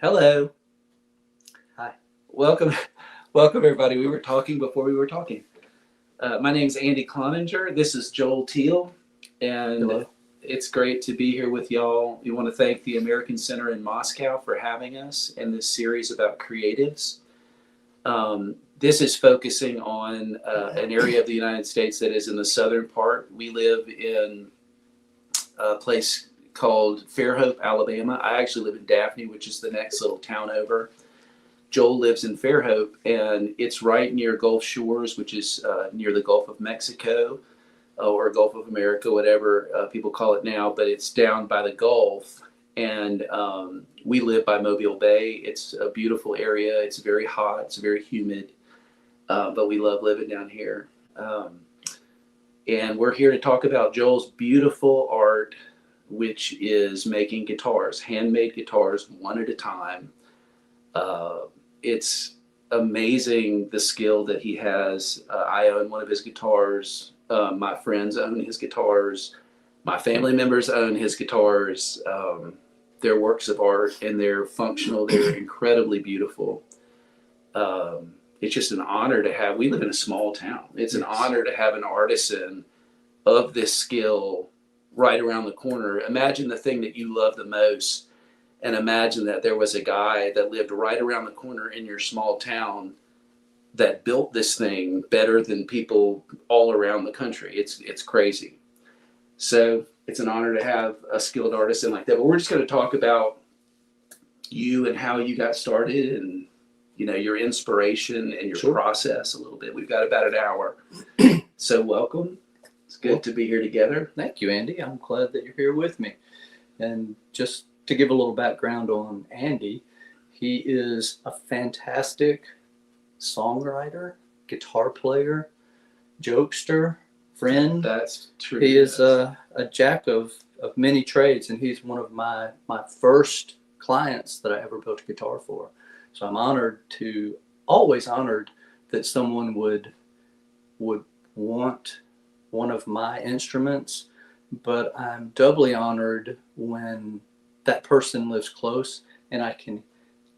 Hello. Hi. Welcome. Welcome, everybody. We were talking before we were talking. My name's Andy Cloninger. This is Joel Teel, and Hello. it's great to be here with y'all. We want to thank the American Center in Moscow for having us in this series about creatives. This is focusing on an area of the United States that is in the southern part. We live in a place called Fairhope, Alabama. I actually live in Daphne, which is the next little town over. Joel lives in Fairhope, and it's right near Gulf Shores, which is near the Gulf of Mexico or Gulf of America, whatever people call it now, but it's down by the Gulf. And we live by Mobile Bay. It's a beautiful area. It's very hot. It's very humid, but we love living down here. And we're here to talk about Joel's beautiful art, which is making guitars, handmade guitars, one at a time. It's amazing the skill that he has. I own one of his guitars. My friends own his guitars. My family members own his guitars. They're works of art and they're functional. They're incredibly beautiful. It's just an honor to have. We live in a small town. It's an honor to have an artisan of this skill right around the corner. Imagine the thing that you love the most, and imagine that there was a guy that lived right around the corner in your small town that built this thing better than people all around the country. It's crazy. So it's an honor to have a skilled artisan like that. But we're just going to talk about you and how you got started, and your inspiration and your process a little bit. We've got about an hour. So welcome. It's good to be here together. Thank you, Andy. I'm glad that you're here with me. And just to give a little background on Andy, he is a fantastic songwriter, guitar player, jokester, friend. That's true. He is a jack of many trades, and he's one of my first clients that I ever built a guitar for. So I'm always honored that someone would want one of my instruments, but I'm doubly honored when that person lives close and I can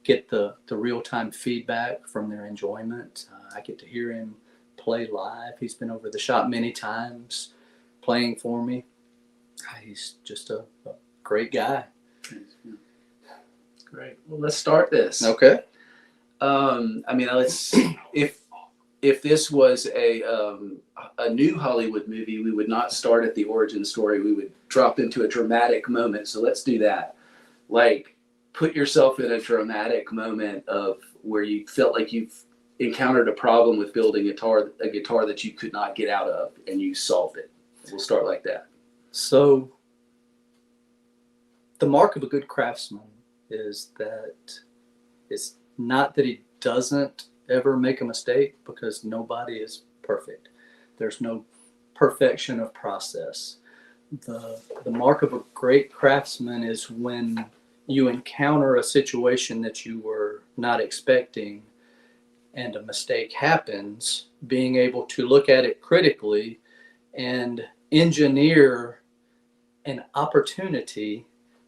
get the real-time feedback from their enjoyment. I get to hear him play live. He's been over the shop many times playing for me. He's just a great guy. Great. Well, let's start this. Okay. Let's if this was a new Hollywood movie, we would not start at the origin story. We would drop into a dramatic moment. So let's do that. Like, put yourself in a dramatic moment of where you felt like you've encountered a problem with building a guitar that you could not get out of, and you solved it. We'll start like that. So the mark of a good craftsman is that it's not that he doesn't ever make a mistake, because nobody is perfect. There's no perfection of process. The mark of a great craftsman is when you encounter a situation that you were not expecting and a mistake happens, being able to look at it critically and engineer an opportunity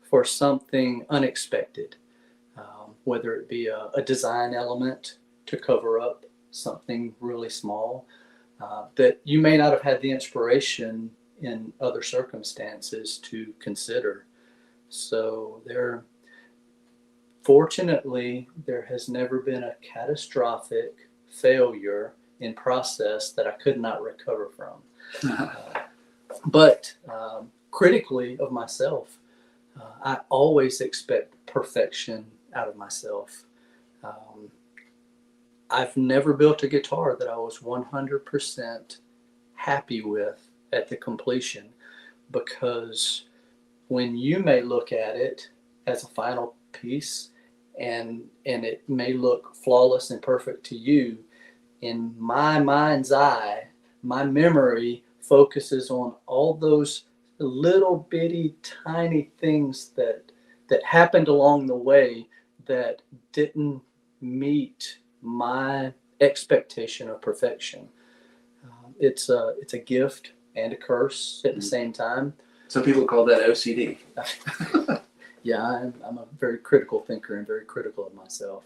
for something unexpected, whether it be a design element to cover up something really small that you may not have had the inspiration in other circumstances to consider. So fortunately, there has never been a catastrophic failure in process that I could not recover from. But critically of myself, I always expect perfection out of myself. I've never built a guitar that I was 100% happy with at the completion, because when you may look at it as a final piece and it may look flawless and perfect to you, in my mind's eye, my memory focuses on all those little bitty tiny things that happened along the way that didn't meet my expectation of perfection. It's a gift and a curse at the same time. Some people call that OCD. Yeah, I'm a very critical thinker and very critical of myself,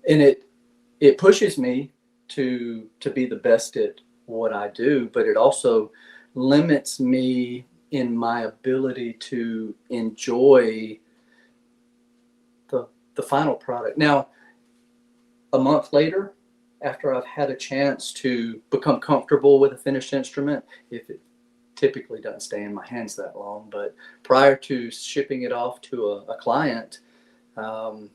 and it pushes me to be the best at what I do, but it also limits me in my ability to enjoy the final product. Now, a month later, after I've had a chance to become comfortable with a finished instrument, if it typically doesn't stay in my hands that long, but prior to shipping it off to a client, um,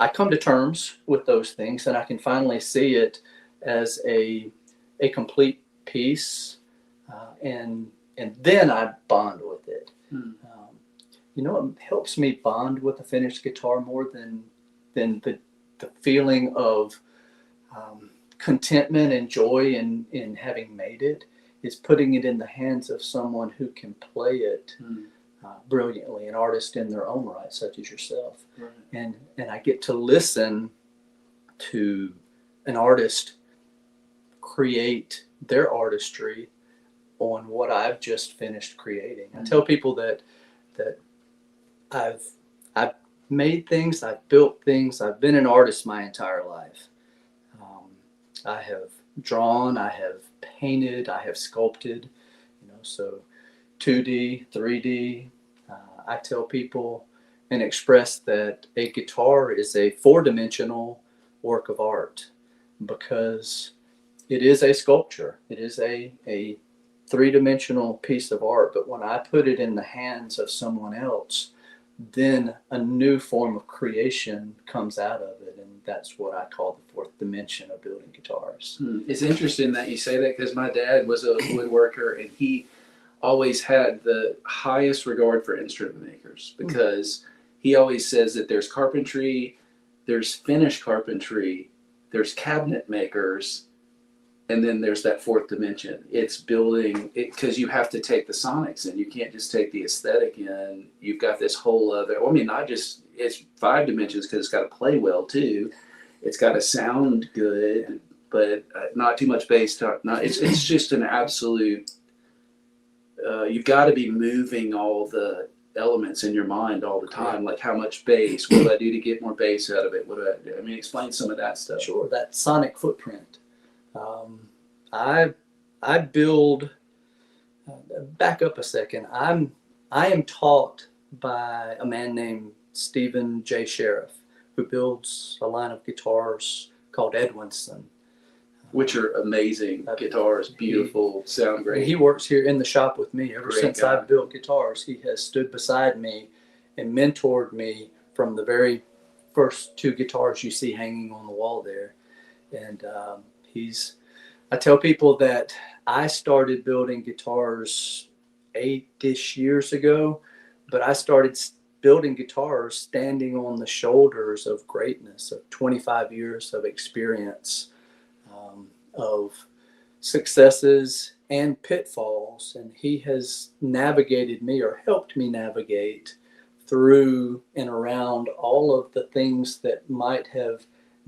I come to terms with those things, and I can finally see it as a complete piece, and then I bond with it. It helps me bond with a finished guitar more than the feeling of contentment and joy in having made it. Is putting it in the hands of someone who can play it brilliantly, an artist in their own right, such as yourself. Right. And I get to listen to an artist create their artistry on what I've just finished creating. I tell people that I've made things, I've built things, I've been an artist my entire life. I have drawn, I have painted, I have sculpted, so 2D, 3D. I tell people and express that a guitar is a four-dimensional work of art because it is a sculpture. It is a three-dimensional piece of art, but when I put it in the hands of someone else, then a new form of creation comes out of it, and that's what I call the fourth dimension of building guitars. It's interesting that you say that because my dad was a woodworker, and he always had the highest regard for instrument makers because he always says that there's carpentry, there's finished carpentry, there's cabinet makers, and then there's that fourth dimension. It's building it because you have to take the sonics in. You can't just take the aesthetic in. You've got this whole other, not just, it's 5 dimensions because it's got to play well too. It's got to sound good, but not too much bass. It's just an absolute, you've got to be moving all the elements in your mind all the time. Like how much bass, what do I do to get more bass out of it? What do I do? Explain some of that stuff. Sure, that sonic footprint. I build. Back up a second. I am taught by a man named Stephen J. Sheriff, who builds a line of guitars called Edwinson, which are amazing guitars, beautiful, sound great. He works here in the shop with me ever Great since guy. I've built guitars. He has stood beside me and mentored me from the very first 2 guitars you see hanging on the wall there. And I tell people that I started building guitars 8-ish years ago, but I started building guitars standing on the shoulders of greatness, of 25 years of experience, of successes and pitfalls. And he has navigated me, or helped me navigate through and around all of the things that might have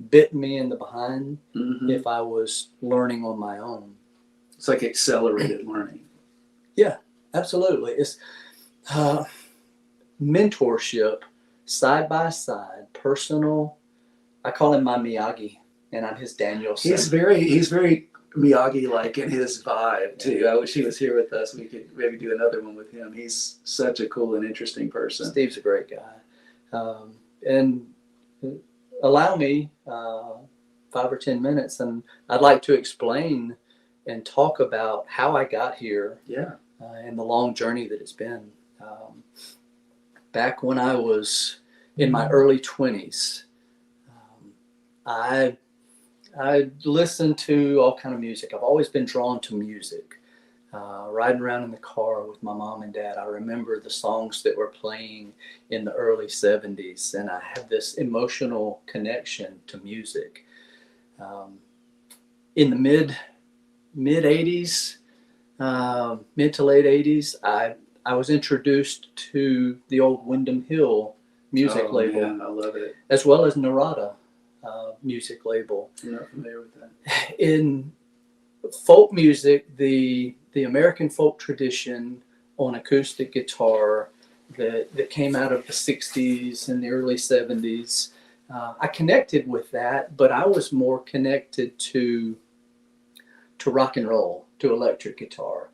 bit me in the behind if I was learning on my own. It's like accelerated learning. Yeah, absolutely. It's mentorship, side by side, personal. I call him my Miyagi, and I'm his Danielson. He's very Miyagi-like in his vibe too. I wish he was here with us. We could maybe do another one with him. He's such a cool and interesting person. Steve's a great guy. And allow me 5 or 10 minutes, and I'd like to explain and talk about how I got here. Yeah. And the long journey that it's been. Back when I was in my early 20s, I listened to all kind of music. I've always been drawn to music. Riding around in the car with my mom and dad, I remember the songs that were playing in the early 70s, and I had this emotional connection to music. In the mid 80s, mid to late 80s, I was introduced to the old Windham Hill music label. Man, I love it. As well as Narada music label. I'm not familiar with that. In folk music, the American folk tradition on acoustic guitar that came out of the 60s and the early 70s. I connected with that, but I was more connected to rock and roll, to electric guitar,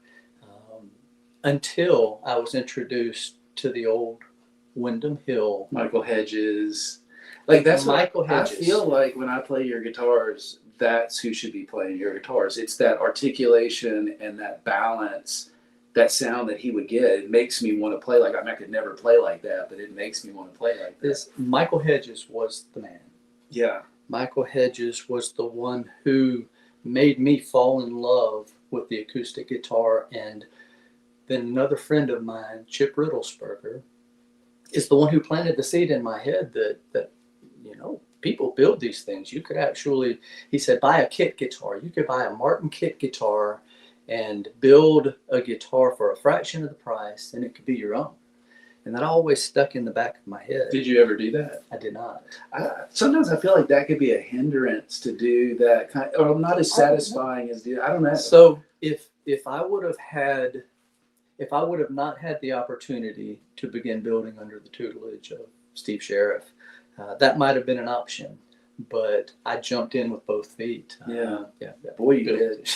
until I was introduced to the old Windham Hill. Michael Hedges. Like that's Michael what Hedges. I feel like when I play your guitars, that's who should be playing your guitars. It's that articulation and that balance, that sound that he would get. It makes me want to play like, I mean, I could never play like that, but it makes me want to play like that. Michael Hedges was the man. Yeah. Michael Hedges was the one who made me fall in love with the acoustic guitar. And then another friend of mine, Chip Riddlesberger, is the one who planted the seed in my head that people build these things. You could actually, he said, buy a kit guitar. You could buy a Martin kit guitar and build a guitar for a fraction of the price, and it could be your own. And that always stuck in the back of my head. Did you ever do that? I did not. Sometimes I feel like that could be a hindrance to do that kind of, or not as satisfying as I don't know. So if I would have not had the opportunity to begin building under the tutelage of Steve Sheriff, that might have been an option. But I jumped in with both feet. Yeah. Boy, you did.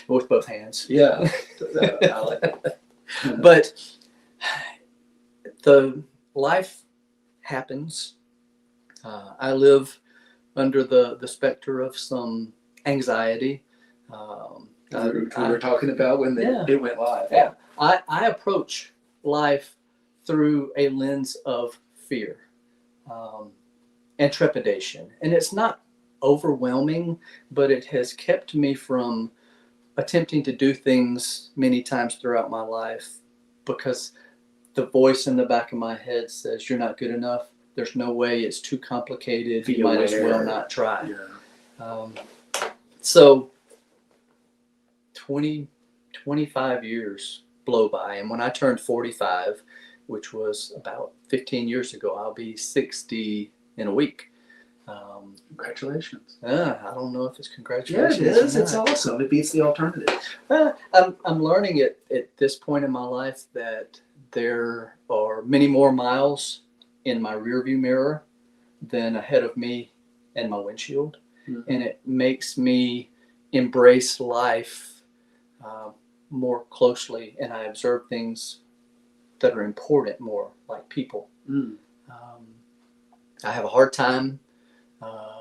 With both hands. Yeah. I like that. But the life happens. I live under the specter of some anxiety. We were talking about when it went live. Yeah. I approach life through a lens of fear and trepidation. And it's not overwhelming, but it has kept me from attempting to do things many times throughout my life because the voice in the back of my head says, you're not good enough. There's no way, it's too complicated. You might as well not try. Yeah. So 25 years blow by. And when I turned 45, which was about 15 years ago, I'll be 60 in a week. Congratulations. I don't know if it's congratulations. Yeah, it is. It's awesome. It beats the alternative. I'm learning at this point in my life that there are many more miles in my rearview mirror than ahead of me and my windshield. Mm-hmm. And it makes me embrace life more closely, and I observe things that are important more, like people. I have a hard time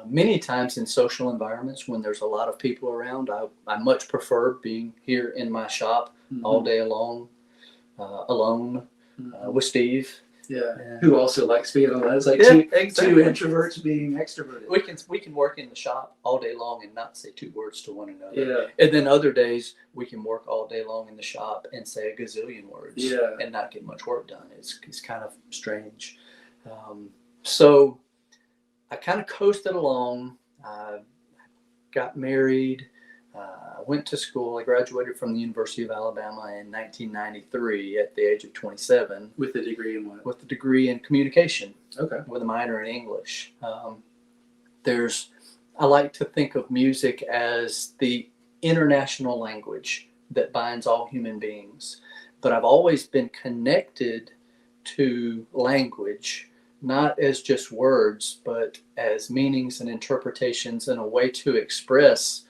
many times in social environments when there's a lot of people around. I much prefer being here in my shop all day long, alone with Steve. Yeah, who also likes being alone. It's like two introverts being extroverted. We can work in the shop all day long and not say two words to one another. Yeah. And then other days we can work all day long in the shop and say a gazillion words. Yeah. And not get much work done. It's kind of strange. So I kind of coasted along. Got married. Went to school. I graduated from the University of Alabama in 1993 at the age of 27. With a degree in what? With a degree in communication. Okay. With a minor in English. I like to think of music as the international language that binds all human beings. But I've always been connected to language, not as just words, but as meanings and interpretations and a way to express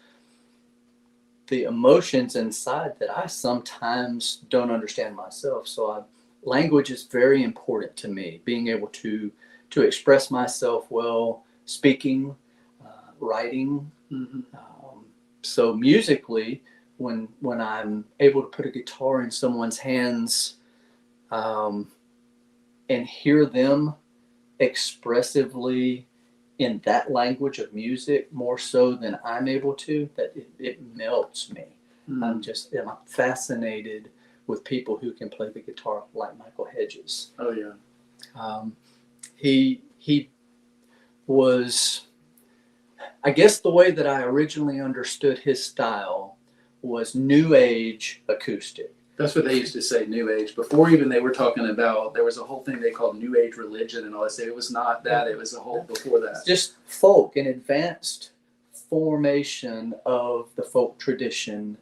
the emotions inside that I sometimes don't understand myself. So language is very important to me, being able to express myself well, speaking, writing. Mm-hmm. So musically, when I'm able to put a guitar in someone's hands and hear them expressively in that language of music more so than I'm able to, that it melts me. I'm fascinated with people who can play the guitar like Michael Hedges. Oh yeah. He was, I guess the way that I originally understood his style was new age acoustic. That's what they used to say, new age. Before even they were talking about, there was a whole thing they called new age religion and all that. It was not that. It was a whole before that. Just folk, an advanced formation of the folk tradition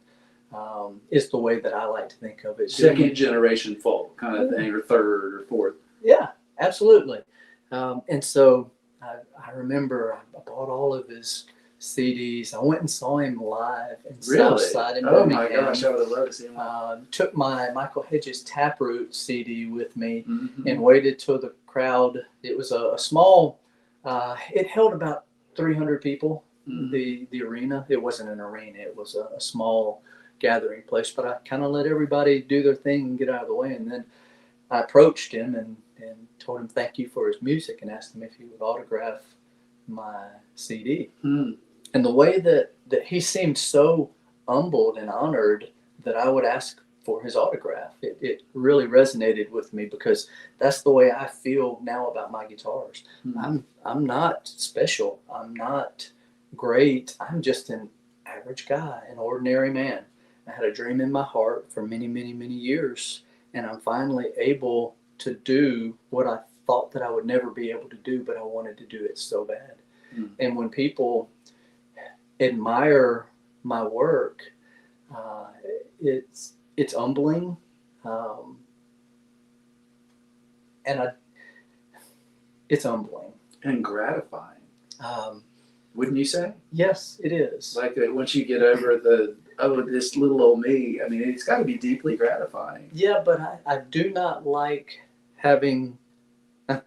is the way that I like to think of it. Second generation folk kind of thing, or third or fourth. Yeah, absolutely. And so I remember I bought all of his CDs. I went and saw him live in Southside in Birmingham. Oh my gosh, I would have loved to see him. Took my Michael Hedges Taproot CD with me Mm-hmm. and waited till the crowd. It was a small. It held about 300 people. Mm-hmm. The arena. It wasn't an arena. It was a small gathering place. But I kind of let everybody do their thing and get out of the way. And then I approached him and told him thank you for his music and asked him if he would autograph my CD. Mm. And the way that he seemed so humbled and honored that I would ask for his autograph, it really resonated with me, because that's the way I feel now about my guitars. Mm. I'm not special. I'm not great. I'm just an average guy, an ordinary man. I had a dream in my heart for many, many, many years, and I'm finally able to do what I thought that I would never be able to do, but I wanted to do it so bad. Mm. And when people admire my work, it's humbling, and it's humbling And gratifying. Um, Wouldn't you say? yes, it is. Like once you get over this little old me, I mean, it's got to be deeply gratifying. Yeah, but I do not like having the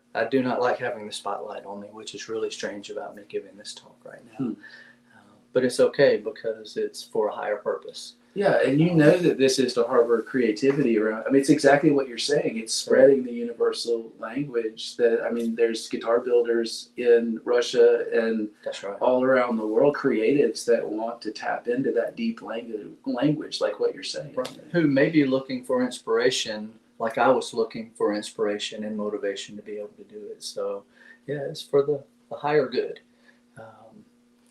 spotlight on me, which is really strange about me giving this talk right now. But it's okay, because it's for a higher purpose. Yeah, and you know that this is to harbor creativity around. I mean, it's exactly what you're saying. It's spreading the universal language that, I mean, there's guitar builders in Russia and That's right. all around the world, creatives that want to tap into that deep language like what you're saying. Right. Who may be looking for inspiration, like I was looking for inspiration and motivation to be able to do it. So, yeah, it's for the higher good.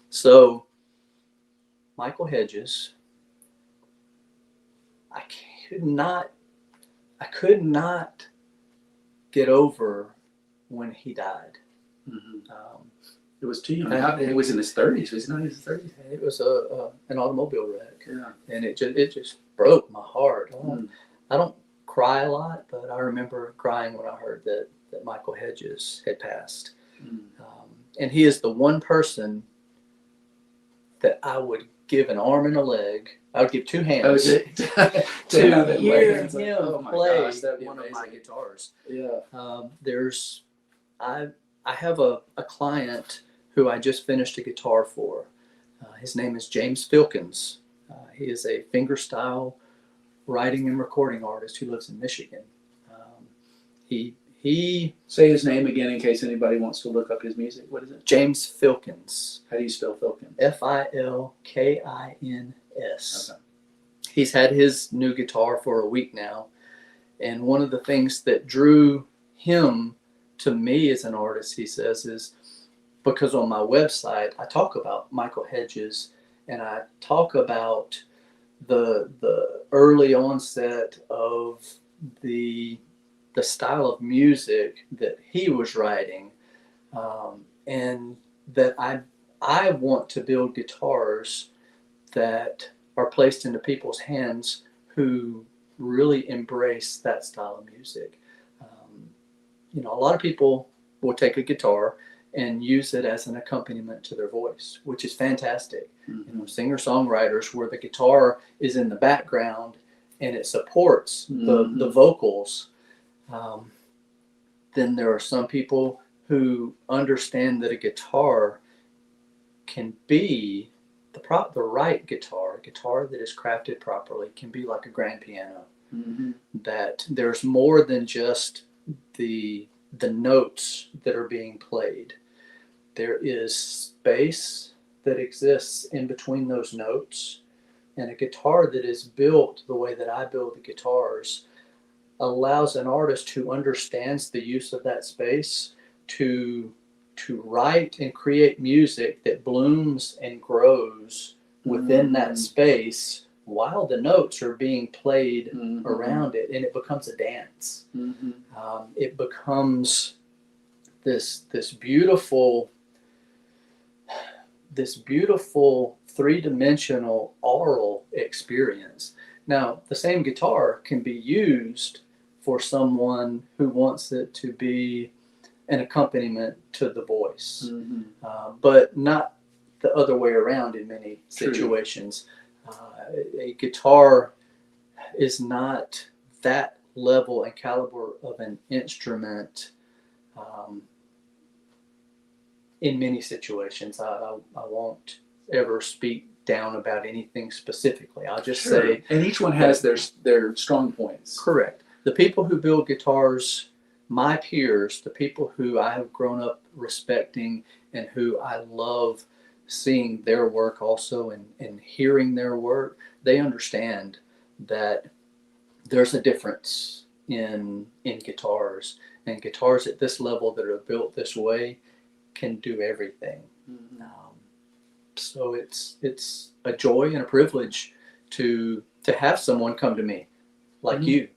So, Michael Hedges, I could not get over when he died. Mm-hmm. It was too young. It was in his 30s. Was he not in his 30s? It was an automobile wreck. Yeah. And it just broke my heart. I don't cry a lot, but I remember crying when I heard that Michael Hedges had passed. And he is the one person that I would give an arm and a leg. I would give two hands to hear him play one of my guitars. Yeah. I have a client who I just finished a guitar for. His name is James Filkins. He is a fingerstyle writing and recording artist who lives in Michigan. He Say his name again in case anybody wants to look up his music. What is it? James Filkins. How do you spell Filkins? Filkins. Okay. He's had his new guitar for a week now, and one of the things that drew him to me as an artist, he says, is because on my website I talk about Michael Hedges, and I talk about the early onset of the style of music that he was writing, and that I want to build guitars that are placed into people's hands who really embrace that style of music. A lot of people will take a guitar and use it as an accompaniment to their voice, which is fantastic. Mm-hmm. Singer-songwriters where the guitar is in the background and it supports the vocals. Then there are some people who understand that a guitar can be the right guitar, a guitar that is crafted properly, can be like a grand piano. Mm-hmm. That there's more than just the notes that are being played. There is space that exists in between those notes, and a guitar that is built the way that I build the guitars allows an artist who understands the use of that space to write and create music that blooms and grows within that space while the notes are being played around it, and it becomes a dance. It becomes this beautiful this beautiful three-dimensional aural experience. Now, the same guitar can be used for someone who wants it to be an accompaniment to the voice, but not the other way around in many situations. A guitar is not that level and caliber of an instrument in many situations. I won't ever speak down about anything specifically. I'll just say, and each one has their strong points. Correct. The people who build guitars, my peers, the people who I have grown up respecting and who I love seeing their work also and hearing their work, they understand that there's a difference in guitars, and guitars at this level that are built this way can do everything. So it's a joy and a privilege to have someone come to me like you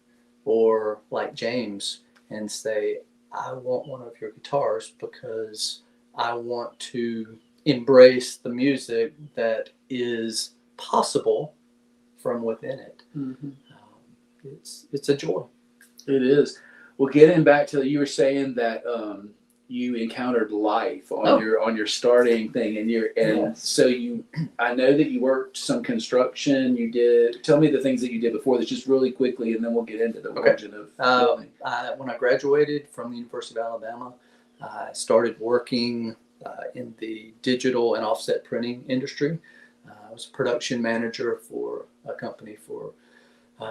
or like James and say, I want one of your guitars because I want to embrace the music that is possible from within it. It's a joy. It is. Well, getting back to you were saying that you encountered life on your starting thing, and so I know that you worked some construction. You did. Tell me the things that you did before this, just really quickly, and then we'll get into the origin of building. When I graduated from the University of Alabama, I started working in the digital and offset printing industry. I was a production manager for a company for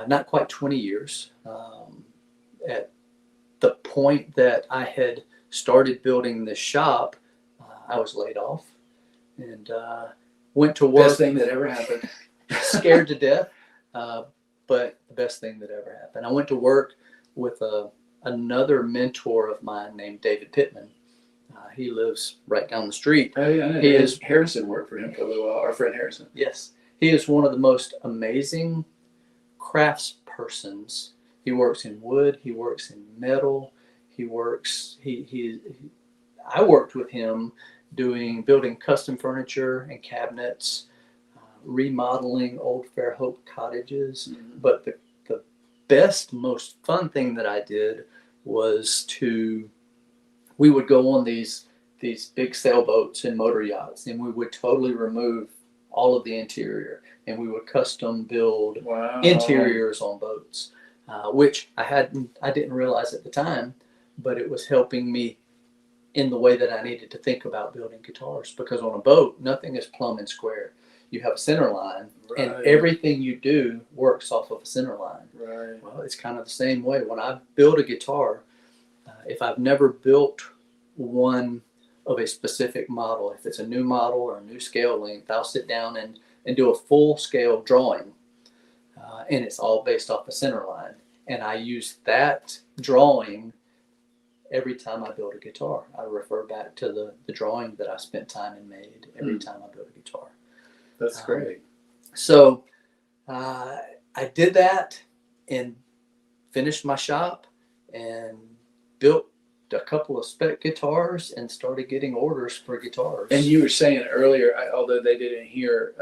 not quite 20 years. At the point that I had started building this shop, I was laid off and went to work. Best thing that ever happened. Scared to death, but the best thing that ever happened. I went to work with another mentor of mine named David Pittman. He lives right down the street. Oh yeah, I know. Harrison worked for him for a little while. Our friend Harrison. Yes, he is one of the most amazing craftspersons. He works in wood. He works in metal. He works. I worked with him building custom furniture and cabinets, remodeling old Fairhope cottages. But the best, most fun thing that I did was we would go on these big sailboats and motor yachts, and we would totally remove all of the interior, and we would custom build interiors on boats, which I didn't realize at the time, but it was helping me in the way that I needed to think about building guitars, because on a boat, nothing is plumb and square. You have a center line, and everything you do works off of a center line. Right. Well, it's kind of the same way. When I build a guitar, if I've never built one of a specific model, if it's a new model or a new scale length, I'll sit down and do a full scale drawing, and it's all based off a center line. And I use that drawing every time I build a guitar. I refer back to the drawing that I spent time and made every time I build a guitar. That's great. So I did that and finished my shop and built a couple of spec guitars and started getting orders for guitars. And you were saying earlier, although they didn't hear,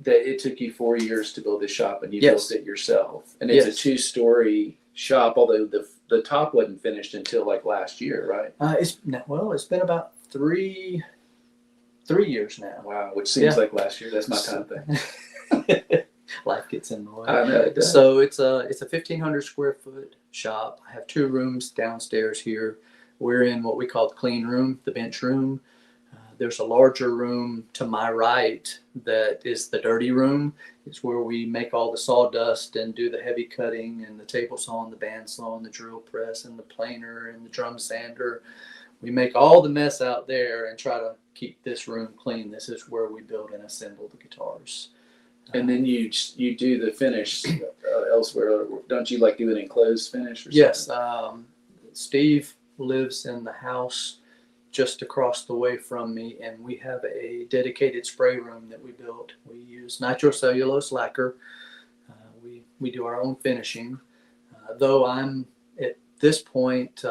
that it took you 4 years to build this shop, and you built it yourself. And it's a 2-story shop, although the top wasn't finished until like last year, right? It's been about three years now. Wow, which seems like last year. That's my time thing. Life gets in the way. I know it does. So it's a 1,500 square foot shop. I have 2 rooms downstairs here. We're in what we call the clean room, the bench room. There's a larger room to my right that is the dirty room. It's where we make all the sawdust and do the heavy cutting and the table saw and the band saw and the drill press and the planer and the drum sander. We make all the mess out there and try to keep this room clean. This is where we build and assemble the guitars. And then you do the finish elsewhere. Don't you like do an enclosed finish or something? Yes. Steve lives in the house just across the way from me, and we have a dedicated spray room that we built. We use nitrocellulose lacquer. We do our own finishing, though I'm at this point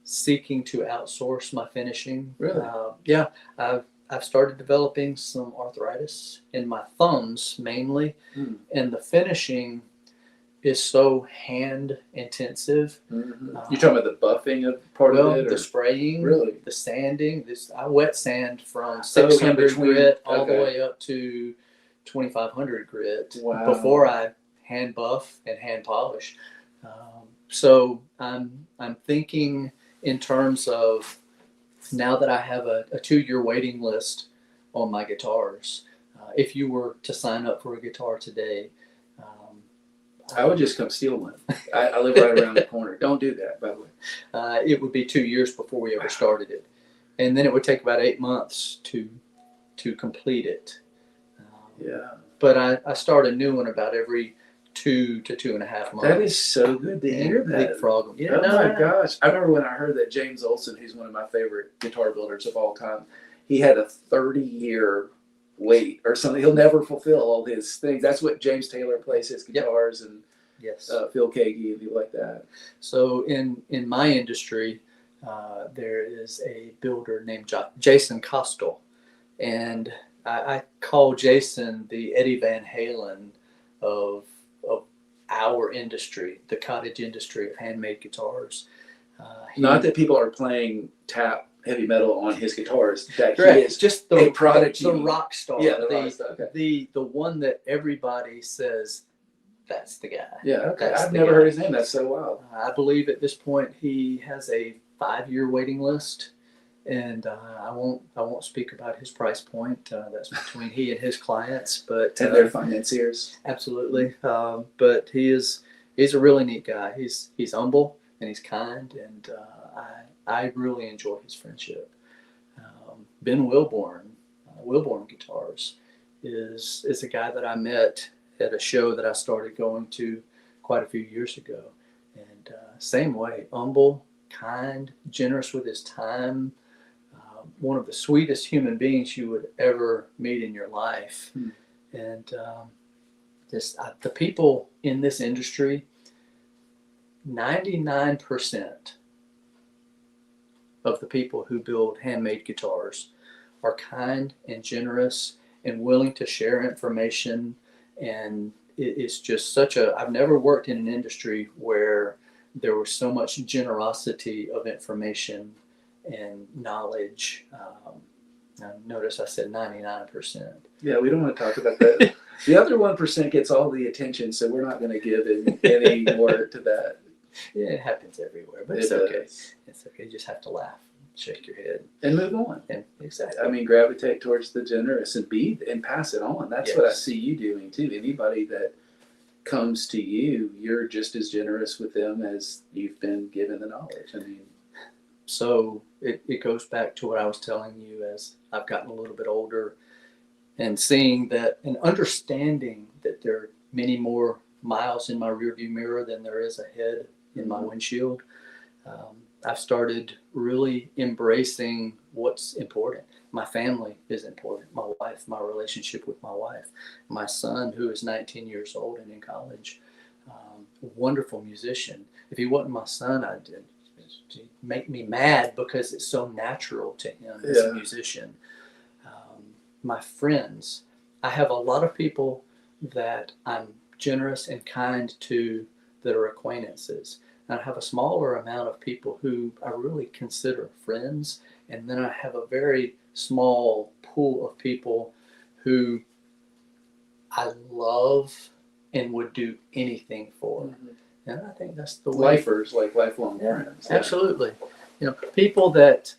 seeking to outsource my finishing. Really? Yeah. I've I've started developing some arthritis in my thumbs mainly, Mm. and the finishing is so hand intensive. Mm-hmm. You're talking about the buffing of part of it? The spraying, really? the sanding. I wet sand from So in 600 between- grit all the okay. way up to 2500 grit Wow. before I hand buff and hand polish. So I'm thinking in terms of, now that I have a 2-year waiting list on my guitars. If you were to sign up for a guitar today, I would just come steal one. I live right around the corner. Don't do that, by the way. it would be 2 years before we ever started it, and then it would take about 8 months to complete it. Yeah. But I start a new one about every 2 to 2.5 months. That is so good to hear that. Leapfrog them. Yeah, Oh my gosh. I remember when I heard that James Olson, who's one of my favorite guitar builders of all time, he had a 30-year wait or something. He'll never fulfill all his things. That's what James Taylor plays his guitars, and Yes. Phil Kagi and people like that. So in my industry, there is a builder named Jason Costel, and I call Jason the Eddie Van Halen of our industry, the cottage industry of handmade guitars. Not that people are playing tap heavy metal on his guitars. That correct. he is Just a prodigy. the rock star. Yeah, the rock star. Okay. The one that everybody says, that's the guy. Yeah, okay. That's I've the never guy. heard his name. That's so wild. I believe at this point he has a 5-year waiting list, and I won't speak about his price point. That's between he and his clients, but And their financiers. absolutely. But he's a really neat guy. He's humble and he's kind, and I really enjoy his friendship. Ben Wilborn Guitars is a guy that I met at a show that I started going to quite a few years ago, and same way, humble, kind, generous with his time. One of the sweetest human beings you would ever meet in your life. And the people in this industry, 99% of the people who build handmade guitars are kind and generous and willing to share information. And it's just I've never worked in an industry where there was so much generosity of information and knowledge. Notice I said 99%. Yeah, we don't want to talk about that. The other 1% gets all the attention, so we're not going to give any more to that. Yeah, it happens everywhere, but it's okay. It's okay. You just have to laugh, shake your head, and move on. And exactly. I mean, gravitate towards the generous and pass it on. That's what I see you doing too. Anybody that comes to you, you're just as generous with them as you've been given the knowledge. I mean, so it goes back to what I was telling you as I've gotten a little bit older, and seeing that and understanding that there are many more miles in my rearview mirror than there is ahead in my windshield. I've started really embracing what's important. My family is important. My wife, my relationship with my wife, my son, who is 19 years old and in college, wonderful musician. If he wasn't my son, it'd make me mad because it's so natural to him as a musician. My friends, I have a lot of people that I'm generous and kind to that are acquaintances. And I have a smaller amount of people who I really consider friends. And then I have a very small pool of people who I love and would do anything for. And I think that's the way. Lifers, like lifelong friends. Absolutely. You know, people that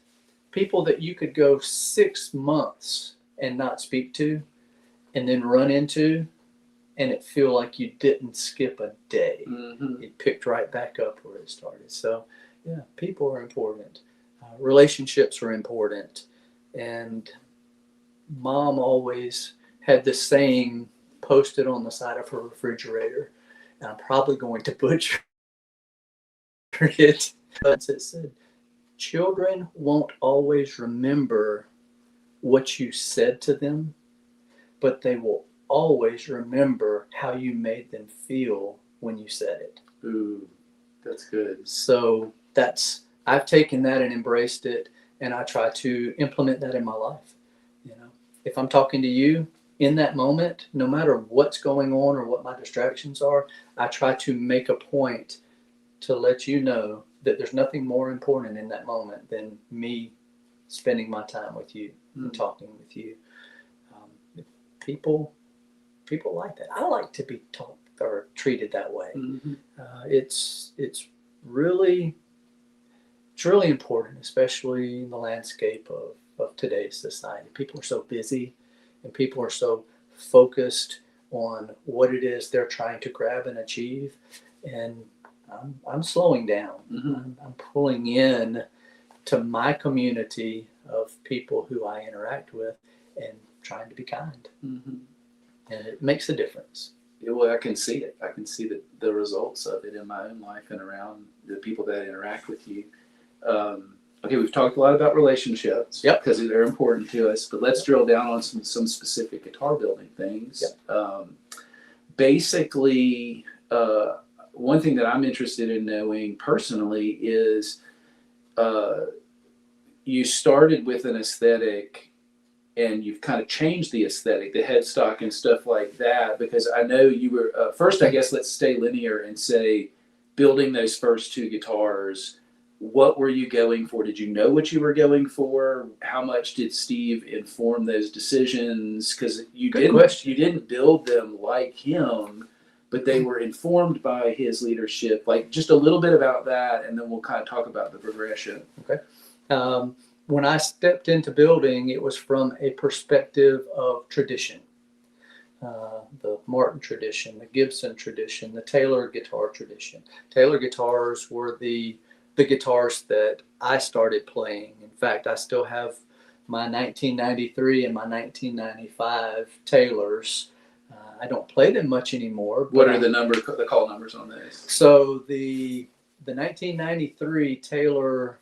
you could go 6 months and not speak to, and then run into, and it feel like you didn't skip a day. It picked right back up where it started. So, yeah, people are important. Relationships are important. And Mom always had this saying posted on the side of her refrigerator, and I'm probably going to butcher it. But it said, children won't always remember what you said to them, but they will always remember how you made them feel when you said it. Ooh, that's good. So I've taken that and embraced it, and I try to implement that in my life. if I'm talking to you in that moment, no matter what's going on or what my distractions are, I try to make a point to let you know that there's nothing more important in that moment than me spending my time with you and talking with you. People like that. I like to be taught or treated that way. Mm-hmm. It's really important, especially in the landscape of today's society. People are so busy, and people are so focused on what it is they're trying to grab and achieve. And I'm slowing down. Mm-hmm. I'm pulling in to my community of people who I interact with and trying to be kind. Mm-hmm. And it makes a difference. Yeah, well, I can see it. I can see the results of it in my own life and around the people that interact with you. Okay, we've talked a lot about relationships, because they're important to us, but let's drill down on some specific guitar building things. Basically, one thing that I'm interested in knowing personally is you started with an aesthetic and you've kind of changed the aesthetic, the headstock and stuff like that, because I know you were, first, I guess let's stay linear and say, building those first two guitars, what were you going for? Did you know what you were going for? How much did Steve inform those decisions? Because you didn't build them like him, but they were informed by his leadership. Like, just a little bit about that, and then we'll kind of talk about the progression. Okay. When I stepped into building, it was from a perspective of tradition. The Martin tradition, the Gibson tradition, the Taylor guitar tradition. Taylor guitars were the guitars that I started playing. In fact, I still have my 1993 and my 1995 Taylors. I don't play them much anymore. What are the call numbers on those? So the 1993 Taylor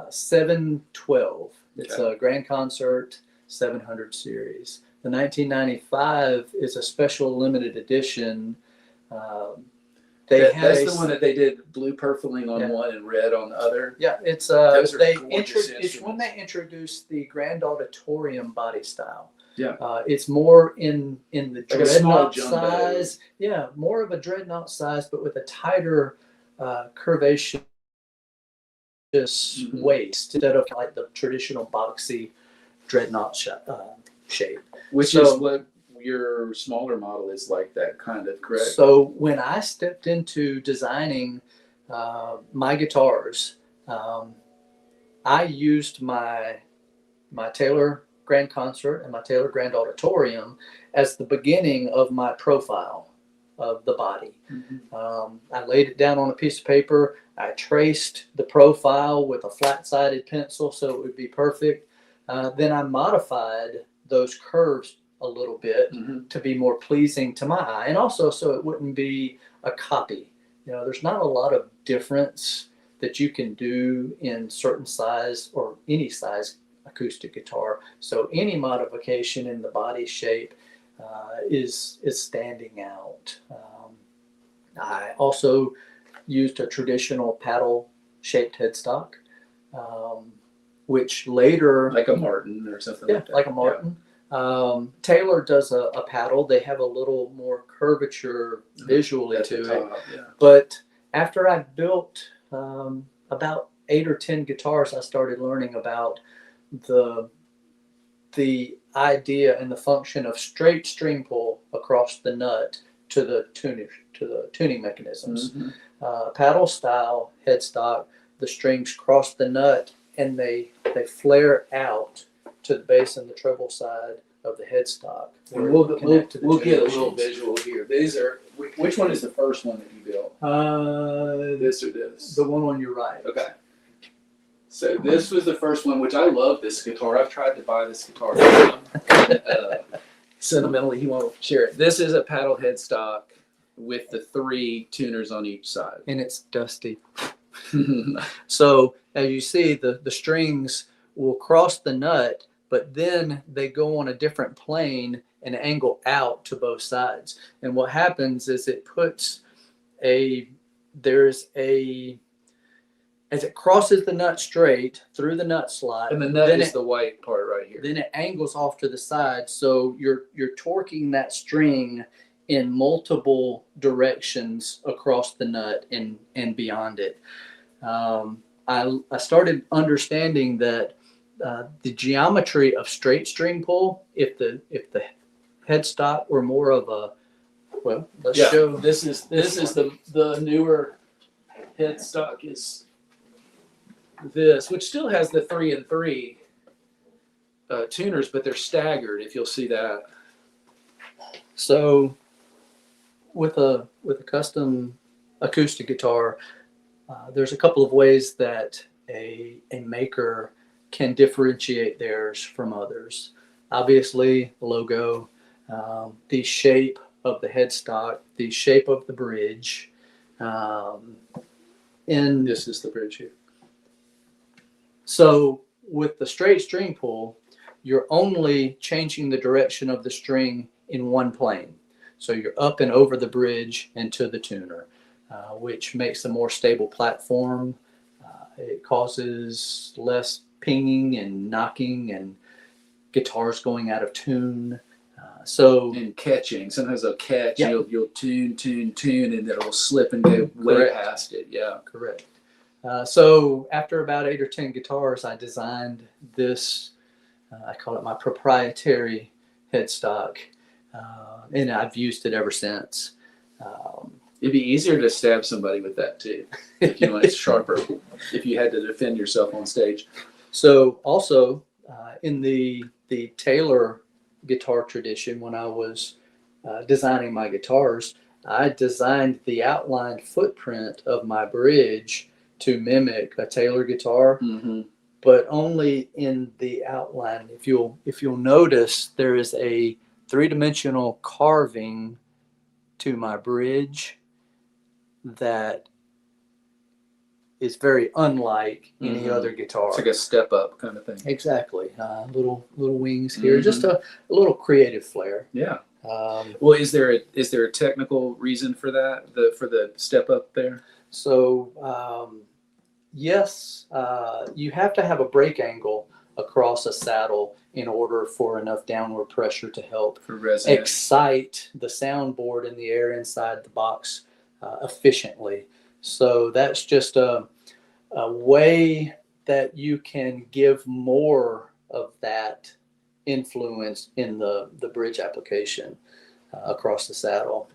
712. It's a Grand Concert 700 series. The 1995 is a special limited edition. That's the one that they did blue purfling on one and red on the other. Yeah, it's when they introduced the Grand Auditorium body style. Yeah, it's more in the dreadnought size. Yeah, more of a dreadnought size, but with a tighter curvaceous waist instead of like the traditional boxy dreadnought shape. Which is what your smaller model is like, that kind of, correct? So when I stepped into designing my guitars, I used my Taylor Grand Concert and my Taylor Grand Auditorium as the beginning of my profile of the body. I laid it down on a piece of paper. I traced the profile with a flat-sided pencil so it would be perfect. Then I modified those curves a little bit to be more pleasing to my eye, and also so it wouldn't be a copy. You know, there's not a lot of difference that you can do in certain size or any size acoustic guitar. So any modification in the body shape is standing out. I also used a traditional paddle-shaped headstock, which later, like a Martin or something like that. Like a Martin. Taylor does a paddle. They have a little more curvature visually to it. But after I built about 8 or 10 guitars, I started learning about the idea and the function of straight string pull across the nut to the tuning mechanisms. Paddle style headstock, the strings cross the nut and they flare out to the bass and the treble side of the headstock. And we'll get a little visual here. These are, which one is the first one that you built? This or this? The one on your right. Okay. So this was the first one, which I love this guitar. I've tried to buy this guitar. Sentimentally, he won't share it. This is a paddle headstock with the 3 tuners on each side. And it's dusty. So as you see, the strings will cross the nut, but then they go on a different plane and angle out to both sides. And what happens is it puts there's a as it crosses the nut straight through the nut slot, And the nut then is the white part right here. then it angles off to the side, so you're torquing that string in multiple directions across the nut and beyond it. I started understanding that the geometry of straight string pull, if the headstock were more of a, well, let's show. This is the newer headstock is this, which still has the 3 and 3 tuners, but they're staggered. If you'll see that. So with a custom acoustic guitar, there's a couple of ways that a maker can differentiate theirs from others. Obviously, logo, the shape of the headstock, the shape of the bridge. And This is the bridge here. so with the straight string pull, you're only changing the direction of the string in one plane. So you're up and over the bridge and to the tuner, which makes a more stable platform. It causes less pinging and knocking and guitars going out of tune. And catching. Sometimes they'll catch. Yeah. You'll tune, and then it'll slip and go way Correct. past it. Yeah. Correct. So after about 8 or 10 guitars, I designed this. I call it my proprietary headstock, and I've used it ever since. It'd be easier to stab somebody with that too. If you want, it's sharper. If you had to defend yourself on stage. So also in the Taylor guitar tradition, when I was designing my guitars, I designed the outlined footprint of my bridge to mimic a Taylor guitar, but only in the outline. If you'll notice, there is a 3-dimensional carving to my bridge that is very unlike any other guitar. It's like a step up kind of thing. Exactly. Little wings here, just a little creative flair. Yeah. Well, is there a technical reason for that? For the step up there? So yes, you have to have a break angle across a saddle in order for enough downward pressure to help excite the soundboard and the air inside the box efficiently. So that's just a way that you can give more of that influence in the bridge application across the saddle.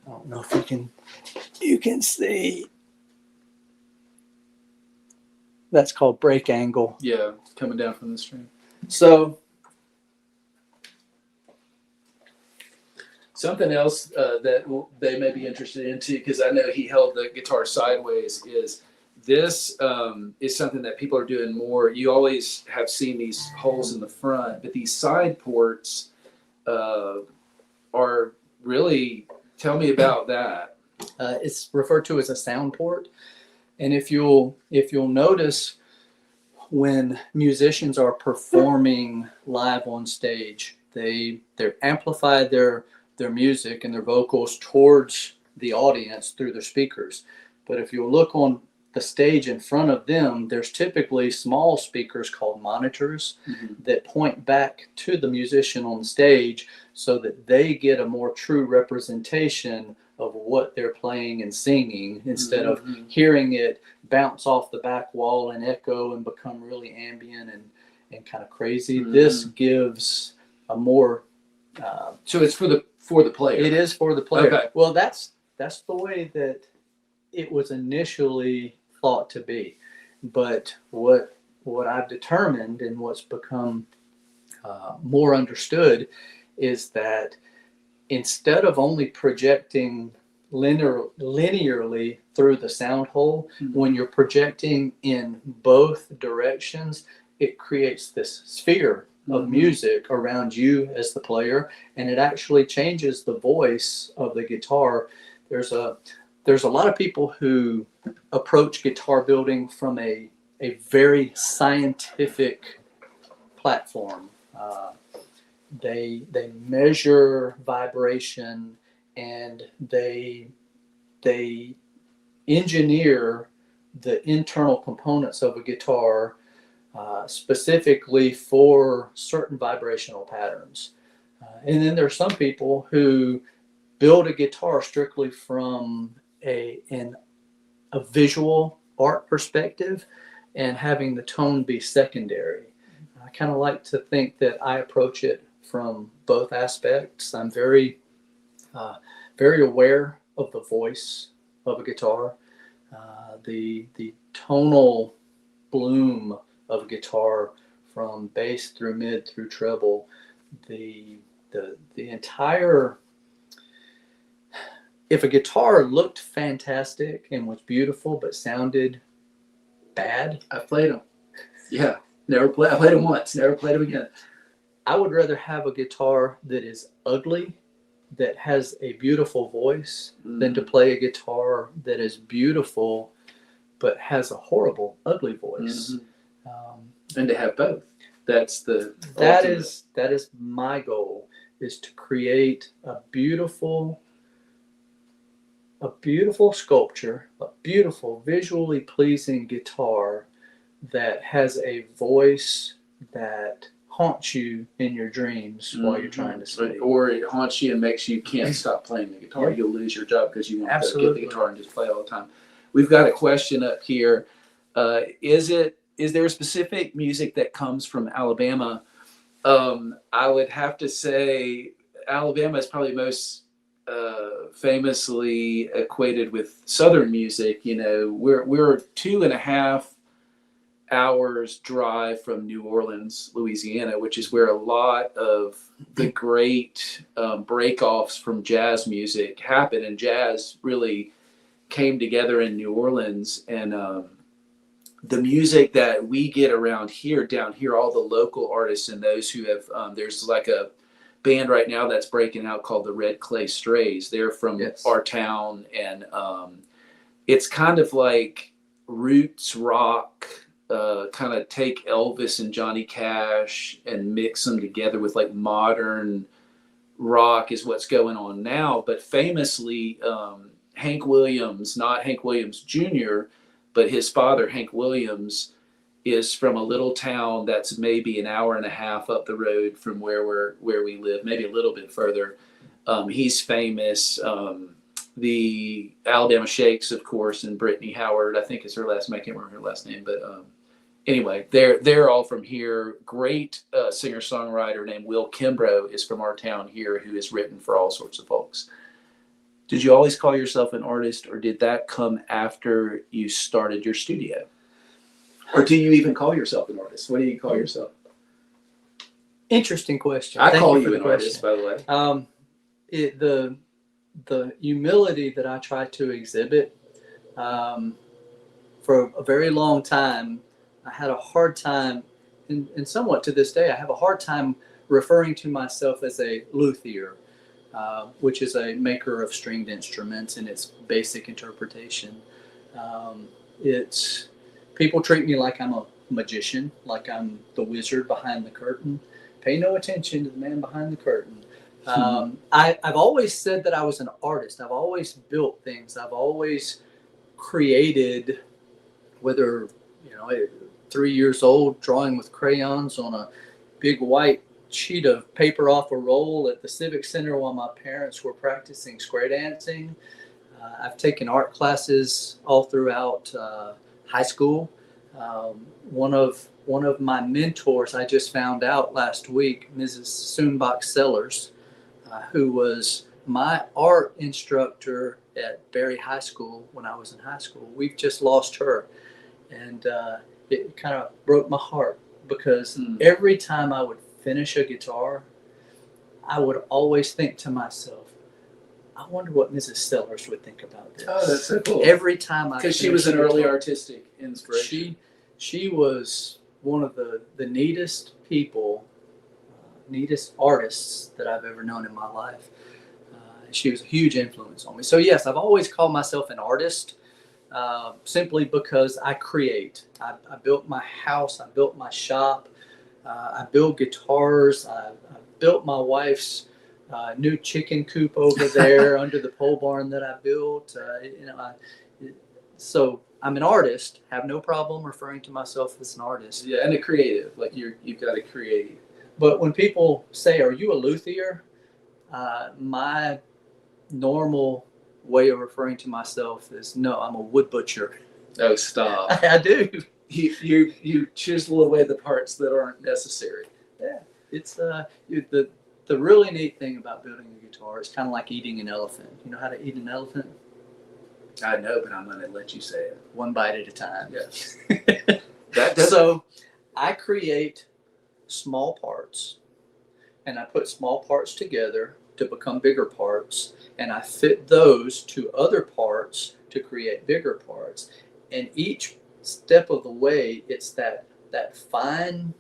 I don't know if you can see. That's called break angle. Yeah, coming down from the string. So something else that they may be interested in too, because I know he held the guitar sideways, is this is something that people are doing more. You always have seen these holes in the front, but these side ports are really, tell me about that. It's referred to as a sound port. And if you'll notice, when musicians are performing live on stage, they amplify their music and their vocals towards the audience through their speakers. But if you look on the stage in front of them, there's typically small speakers called monitors that point back to the musician on stage so that they get a more true representation of what they're playing and singing, instead of hearing it bounce off the back wall and echo and become really ambient and kind of crazy. This gives a more so it's for the player. It is for the player. Okay. Well, that's the way that it was initially thought to be, but what I've determined and what's become more understood is that instead of only projecting linearly through the sound hole, when you're projecting in both directions, it creates this sphere of music around you as the player, and it actually changes the voice of the guitar. There's a lot of people who approach guitar building from a very scientific platform. They measure vibration, and they engineer the internal components of a guitar specifically for certain vibrational patterns. And then there are some people who build a guitar strictly from a visual art perspective and having the tone be secondary. I kind of like to think that I approach it from both aspects. I'm very aware of the voice of a guitar, the tonal bloom of a guitar from bass through mid through treble, the entire. If a guitar looked fantastic and was beautiful but sounded bad, I've played them. Yeah, I played them once, never played them again. I would rather have a guitar that is ugly, that has a beautiful voice, than to play a guitar that is beautiful but has a horrible, ugly voice. And to have both. That is my goal, is to create a beautiful sculpture, a beautiful, visually pleasing guitar that has a voice that haunts you in your dreams while you're trying to sleep. Or it haunts you and makes you can't stop playing the guitar. Yeah. You'll lose your job because you want to get the guitar and just play all the time. We've got a question up here. Is there a specific music that comes from Alabama? I would have to say Alabama is probably most famously equated with Southern music. You know, we're 2.5 hours drive from New Orleans, Louisiana, which is where a lot of the great break-offs from jazz music happen, and jazz really came together in New Orleans. And the music that we get around here, down here, all the local artists and those who have, there's like a band right now that's breaking out called the Red Clay Strays. They're from our town, and it's kind of like roots rock, kind of take Elvis and Johnny Cash and mix them together with like modern rock is what's going on now. But famously, Hank Williams, not Hank Williams Jr., but his father, Hank Williams, is from a little town that's maybe 1.5 hours up the road from where we live, maybe a little bit further. He's famous. The Alabama Shakes, of course, and Brittany Howard, I think is her last name. I can't remember her last name, but anyway, they're all from here. Great singer-songwriter named Will Kimbrough is from our town here, who has written for all sorts of folks. Did you always call yourself an artist, or did that come after you started your studio? Or do you even call yourself an artist? What do you call yourself? Interesting question. I call you an artist, by the way. The humility that I try to exhibit, for a very long time, I had a hard time, and somewhat to this day, I have a hard time referring to myself as a luthier, which is a maker of stringed instruments in its basic interpretation. People treat me like I'm a magician, like I'm the wizard behind the curtain. Pay no attention to the man behind the curtain. I've always said that I was an artist. I've always built things. I've always created, whether, 3 years old, drawing with crayons on a big white sheet of paper off a roll at the Civic Center while my parents were practicing square dancing. I've taken art classes all throughout high school. One of my mentors, I just found out last week, Mrs. Soonbach Sellers, who was my art instructor at Berry High School when I was in high school. We've just lost her, and it kind of broke my heart, because every time I would finish a guitar, I would always think to myself, I wonder what Mrs. Sellers would think about this. Oh, that's so cool. Every time because she was an early artistic inspiration. She was one of the neatest people, neatest artists that I've ever known in my life. She was a huge influence on me. So yes, I've always called myself an artist, simply because I create. I built my house. I built my shop. I build guitars. I built my wife's new chicken coop over there under the pole barn that I built. So I'm an artist. Have no problem referring to myself as an artist. Yeah, and a creative. Like you've got to create. But when people say, "Are you a luthier?" My normal way of referring to myself is, "No, I'm a wood butcher." Oh, stop! I do. You chisel away the parts that aren't necessary. Yeah, it's the really neat thing about building a guitar is kind of like eating an elephant. You know how to eat an elephant? I know, but I'm going to let you say it. One bite at a time. Yes. That does. So I create small parts, and I put small parts together to become bigger parts, and I fit those to other parts to create bigger parts. And each step of the way, it's that fine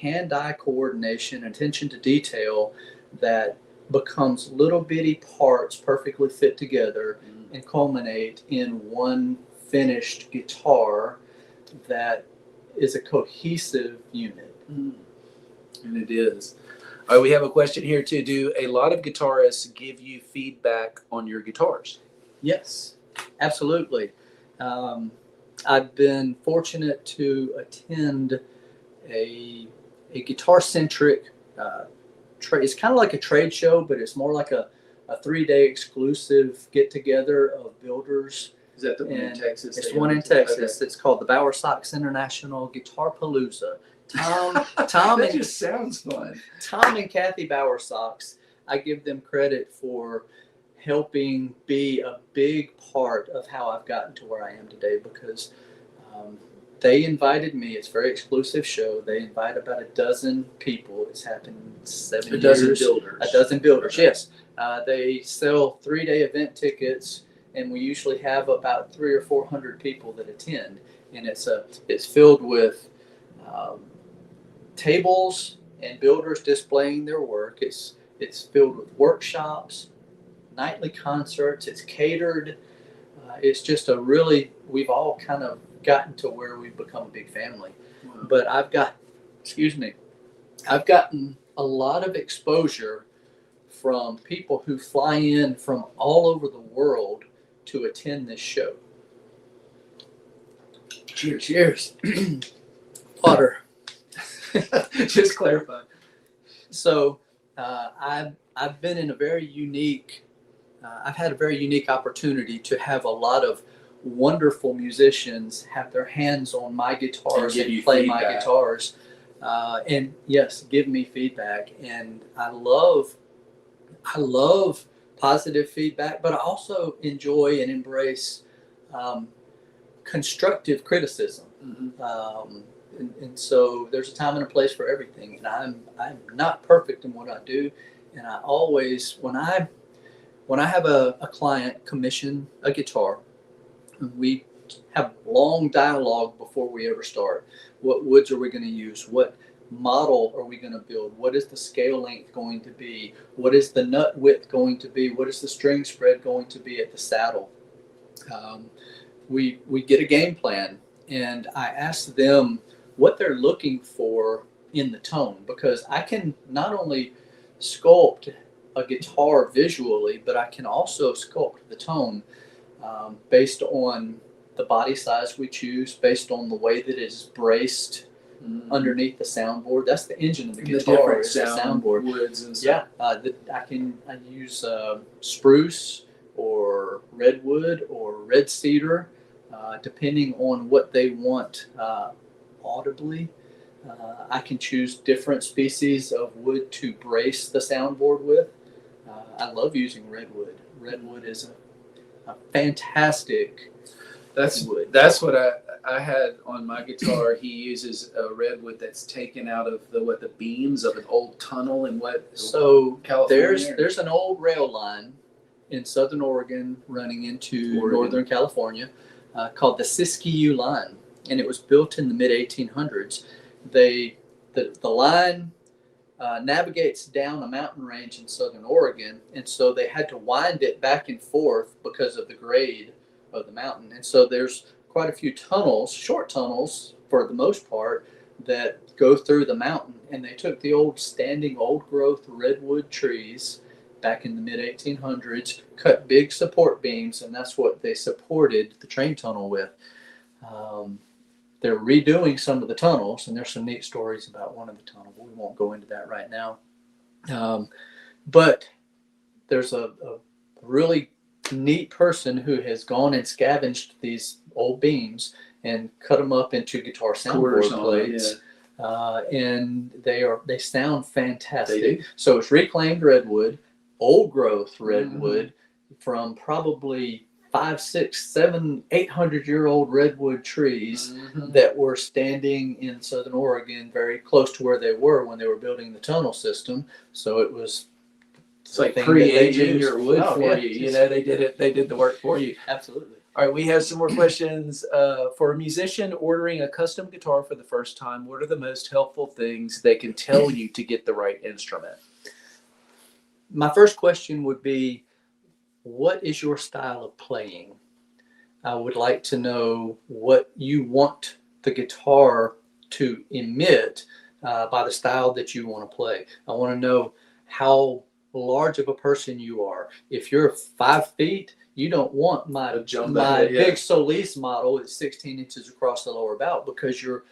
hand-eye coordination, attention to detail that becomes little bitty parts perfectly fit together and culminate in one finished guitar that is a cohesive unit. And it is. All right, we have a question here too. Do a lot of guitarists give you feedback on your guitars? Yes, absolutely. I've been fortunate to attend a guitar-centric trade. It's kind of like a trade show, but it's more like a 3-day exclusive get-together of builders. Is that the one in Texas? It's the one in Texas. Okay. It's called the Bower Sox International Guitar Palooza. Tom, that just sounds fun. Tom and Kathy Bower Sox, I give them credit for helping be a big part of how I've gotten to where I am today, because they invited me. It's a very exclusive show. They invite about a dozen people. It's happened 7 years. A dozen builders, yes. They sell 3-day event tickets, and we usually have about 300 or 400 people that attend. And it's filled with tables and builders displaying their work. It's filled with workshops, nightly concerts. It's catered. It's just we've all kind of gotten to where we've become a big family. Wow. But I've gotten a lot of exposure from people who fly in from all over the world to attend this show. Cheers. Water. Just clarify. So I've been in a very unique. I've had a very unique opportunity to have a lot of wonderful musicians have their hands on my guitars and play my guitars, and yes, give me feedback. And I love positive feedback, but I also enjoy and embrace constructive criticism. And so there's a time and a place for everything. And I'm not perfect in what I do, and I always when I have a client commission a guitar, we have long dialogue before we ever start. What woods are we going to use? What model are we going to build? What is the scale length going to be? What is the nut width going to be? What is the string spread going to be at the saddle? We get a game plan, and I ask them what they're looking for in the tone, because I can not only sculpt a guitar visually, but I can also sculpt the tone based on the body size we choose, based on the way that it is braced underneath the soundboard. That's the engine of the guitar. Is the soundboard. Woods and stuff. Yeah, I use spruce or redwood or red cedar, depending on what they want audibly. I can choose different species of wood to brace the soundboard with. I love using redwood. Redwood is a fantastic wood. That's what I had on my guitar. He uses a redwood that's taken out of the beams of an old tunnel in California. There's an old rail line in southern Oregon running into northern California called the Siskiyou Line, and it was built in the mid 1800s. The line navigates down a mountain range in southern Oregon, and so they had to wind it back and forth because of the grade of the mountain. And so there's quite a few tunnels, short tunnels for the most part, that go through the mountain. And they took the old growth redwood trees back in the mid 1800s, cut big support beams, and that's what they supported the train tunnel with. They're redoing some of the tunnels, and there's some neat stories about one of the tunnels. We won't go into that right now. But there's a really neat person who has gone and scavenged these old beams and cut them up into guitar soundboard plates. And they sound fantastic. So it's reclaimed redwood, old growth redwood from probably 500, 600, 700, 800-year-old redwood trees that were standing in Southern Oregon, very close to where they were when they were building the tunnel system. So it was. It's like pre-aging your wood for you. You know, they did the work for you. Absolutely. All right, we have some more questions. For a musician ordering a custom guitar for the first time, what are the most helpful things they can tell you to get the right instrument? My first question would be, what is your style of playing? I would like to know what you want the guitar to emit by the style that you want to play. I want to know how large of a person you are. If you're 5 feet, you don't want my big Solis model at 16 inches across the lower belt, because your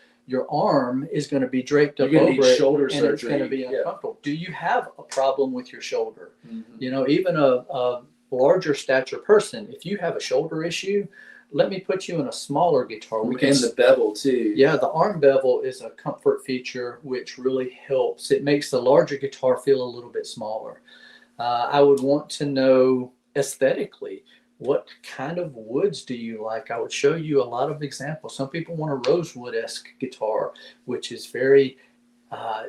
arm is going to be draped up over it, shoulder and surgery. it's going to be uncomfortable. Do you have a problem with your shoulder? You know, even a larger stature person, if you have a shoulder issue, let me put you in a smaller guitar. And the bevel too. Yeah, the arm bevel is a comfort feature which really helps. It makes the larger guitar feel a little bit smaller. I would want to know aesthetically, what kind of woods do you like? I would show you a lot of examples. Some people want a rosewood-esque guitar, which is very,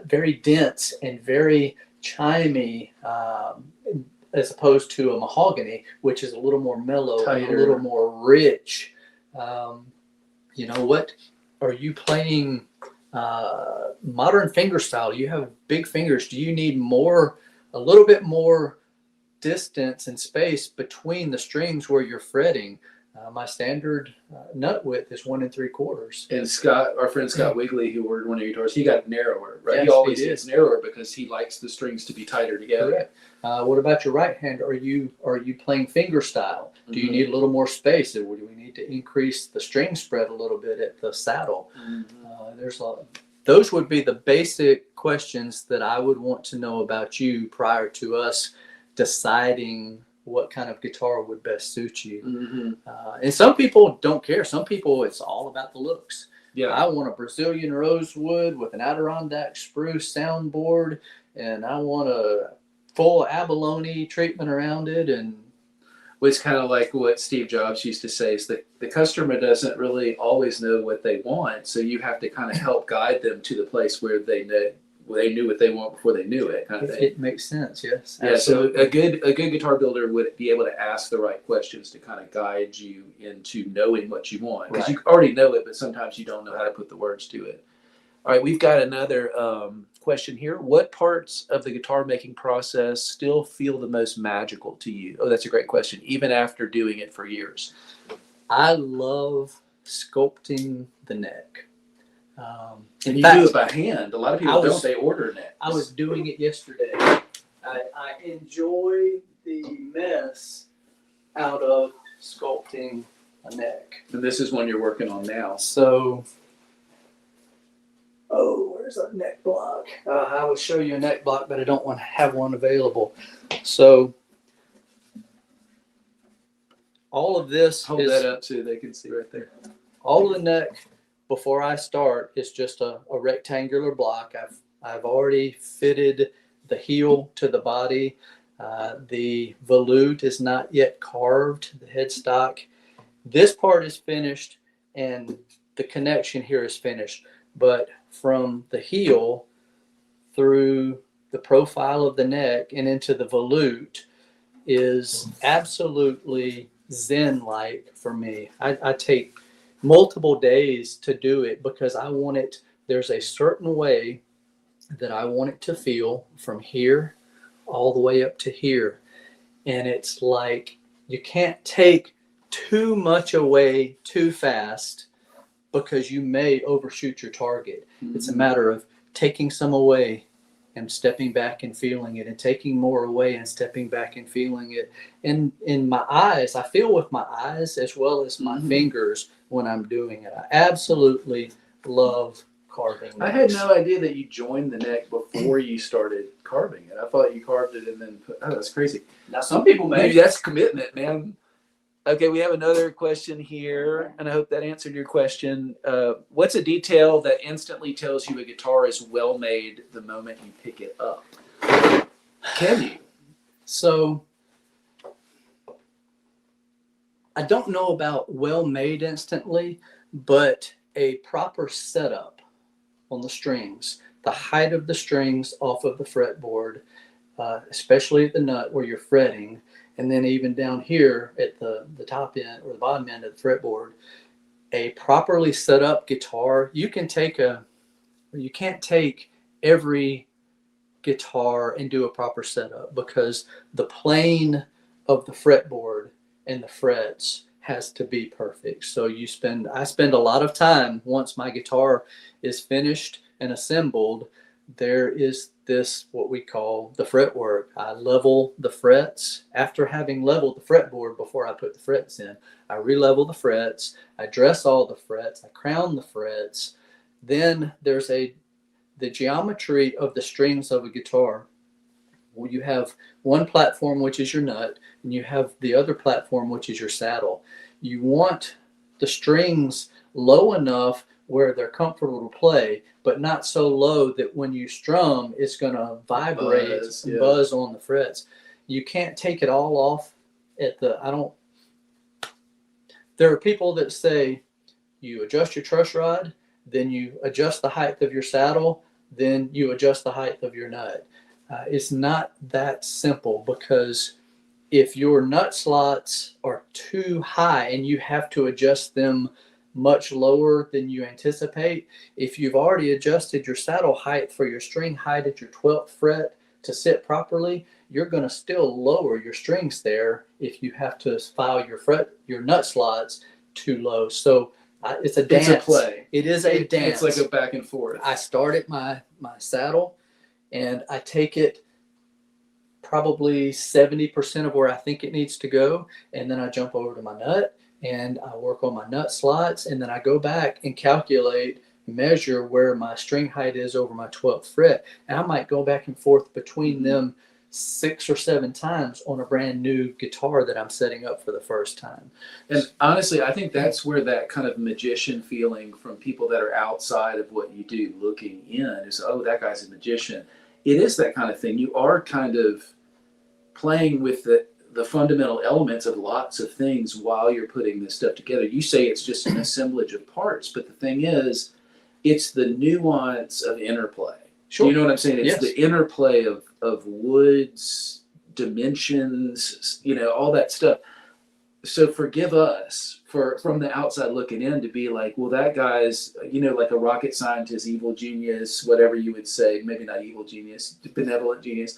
very dense and very chimey, as opposed to a mahogany, which is a little more mellow, and a little more rich. You know, what are you playing? Modern finger style. You have big fingers. Do you need a little bit more distance and space between the strings where you're fretting? My standard nut width is 1 3/4. And Scott, our friend Scott Wigley, who ordered one of your guitars, he got narrower, right? Yes, he always gets narrower because he likes the strings to be tighter together. Correct. What about your right hand? Are you playing finger style? Do you need a little more space? Or do we need to increase the string spread a little bit at the saddle? Those would be the basic questions that I would want to know about you prior to us deciding what kind of guitar would best suit you. And some people don't care. Some people, it's all about the looks. Yeah, I want a Brazilian rosewood with an Adirondack spruce soundboard, and I want a full abalone treatment around it. And it's kind of like what Steve Jobs used to say, is that the customer doesn't really always know what they want, so you have to kind of help guide them to the place where they knew what they want before they knew it, kind of thing. It makes sense, yes. Yeah, absolutely. So a good guitar builder would be able to ask the right questions to kind of guide you into knowing what you want, because you already know it, but sometimes you don't know how to put the words to it. All right, we've got another question here. What parts of the guitar making process still feel the most magical to you? Oh, that's a great question. Even after doing it for years. I love sculpting the neck. And you do it by hand. A lot of people don't. They order necks. I was doing it yesterday. I enjoy the mess out of sculpting a neck. And this is one you're working on now. So, where's a neck block? I will show you a neck block, but I don't want to have one available. So, all of this Hold that up so they can see right there. All of the neck before I start is just a rectangular block. I've already fitted the heel to the body. The volute is not yet carved, the headstock. This part is finished and the connection here is finished. But from the heel through the profile of the neck and into the volute is absolutely zen-like for me. I take multiple days to do it because I want it, there's a certain way that I want it to feel from here all the way up to here. And it's like you can't take too much away too fast because you may overshoot your target. It's a matter of taking some away am stepping back and feeling it, and taking more away and stepping back and feeling it. And in my eyes, I feel with my eyes as well as my fingers when I'm doing it. I absolutely love carving. I had no idea that you joined the neck before you started carving it. I thought you carved it and then that's crazy. Now, some people Maybe that's commitment, man. Okay, we have another question here, and I hope that answered your question. What's a detail that instantly tells you a guitar is well made the moment you pick it up? Can you? So, I don't know about well made instantly, but a proper setup on the strings, the height of the strings off of the fretboard, especially at the nut where you're fretting, and then even down here at the top end or the bottom end of the fretboard, a properly set up guitar. You can't take every guitar and do a proper setup, because the plane of the fretboard and the frets has to be perfect. So I spend a lot of time once my guitar is finished and assembled. There is this, what we call the fretwork. I level the frets. After having leveled the fretboard before I put the frets in, I re-level the frets, I dress all the frets, I crown the frets. Then there's the geometry of the strings of a guitar. Well, you have one platform, which is your nut, and you have the other platform, which is your saddle. You want the strings low enough where they're comfortable to play, but not so low that when you strum, it's going to vibrate and buzz on the frets. You can't take it all off there are people that say you adjust your truss rod, then you adjust the height of your saddle, then you adjust the height of your nut. It's not that simple, because if your nut slots are too high and you have to adjust them much lower than you anticipate, if you've already adjusted your saddle height for your string height at your 12th fret to sit properly, you're going to still lower your strings there if you have to file your nut slots too low. So it's a dance. It's a play. It is a dance. It's like a back and forth. I start at my saddle, and I take it probably 70% of where I think it needs to go, and then I jump over to my nut and I work on my nut slots, and then I go back and measure where my string height is over my 12th fret, and I might go back and forth between them 6 or 7 times on a brand new guitar that I'm setting up for the first time. And honestly, I think that's where that kind of magician feeling from people that are outside of what you do looking in is, oh, that guy's a magician. It is that kind of thing. You are kind of playing with the fundamental elements of lots of things while you're putting this stuff together. You say it's just an assemblage of parts, but the thing is, it's the nuance of interplay. Sure. You know what I'm saying? It's Yes. the interplay of woods, dimensions, all that stuff. So forgive us from the outside looking in to be like, well, that guy's, like a rocket scientist, evil genius, whatever you would say, maybe not evil genius, benevolent genius.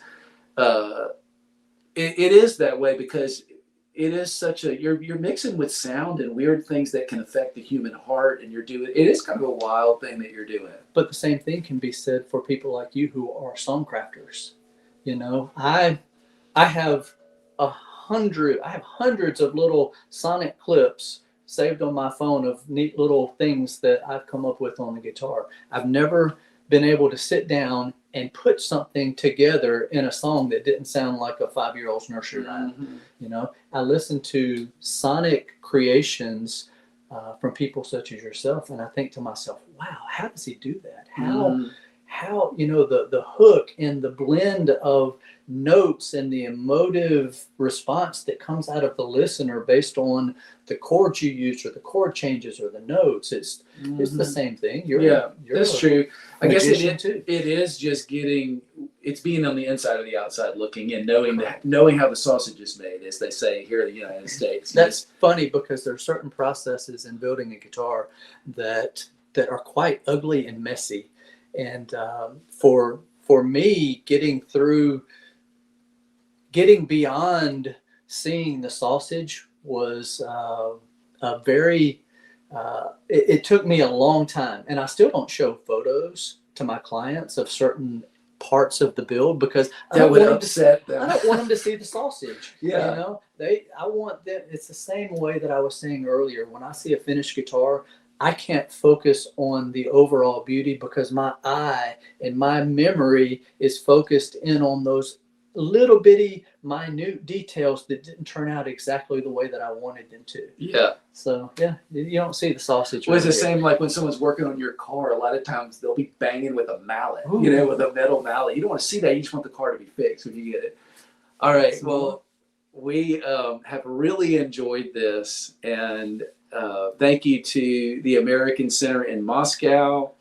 It is that way because it is such you're mixing with sound and weird things that can affect the human heart, and it is kind of a wild thing that you're doing. But the same thing can be said for people like you who are songcrafters. I have hundreds of little sonic clips saved on my phone of neat little things that I've come up with on the guitar. I've never been able to sit down and put something together in a song that didn't sound like a 5-year-old's nursery rhyme. I listen to sonic creations from people such as yourself, and I think to myself, wow, how does he do that? How the hook and the blend of notes and the emotive response that comes out of the listener based on the chords you use or the chord changes or the notes. It's the same thing. That's true. I guess too. It is just it's being on the inside of the outside looking in, knowing how the sausage is made, as they say here in the United States. That's funny because there are certain processes in building a guitar that are quite ugly and messy. And for me, getting beyond seeing the sausage was it took me a long time, and I still don't show photos to my clients of certain parts of the build because I That don't would want upset I them. don't want them to see the sausage. Yeah. You know, I want them. It's the same way that I was saying earlier. When I see a finished guitar, I can't focus on the overall beauty because my eye and my memory is focused in on those little bitty minute details that didn't turn out exactly the way that I wanted them to. Yeah. So yeah, you don't see the sausage. Well, it's the right here. same like when someone's working on your car. A lot of times they'll be banging with a mallet, Ooh. with a metal mallet. You don't want to see that. You just want the car to be fixed when you get it. All right. Well, we have really enjoyed this, and thank you to the American Center in Moscow,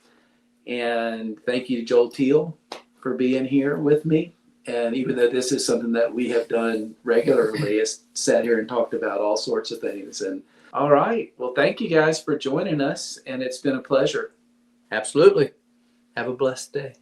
and thank you to Joel Teel for being here with me. And even though this is something that we have done regularly, it's sat here and talked about all sorts of things. And all right, well, thank you guys for joining us, and it's been a pleasure. Absolutely. Have a blessed day.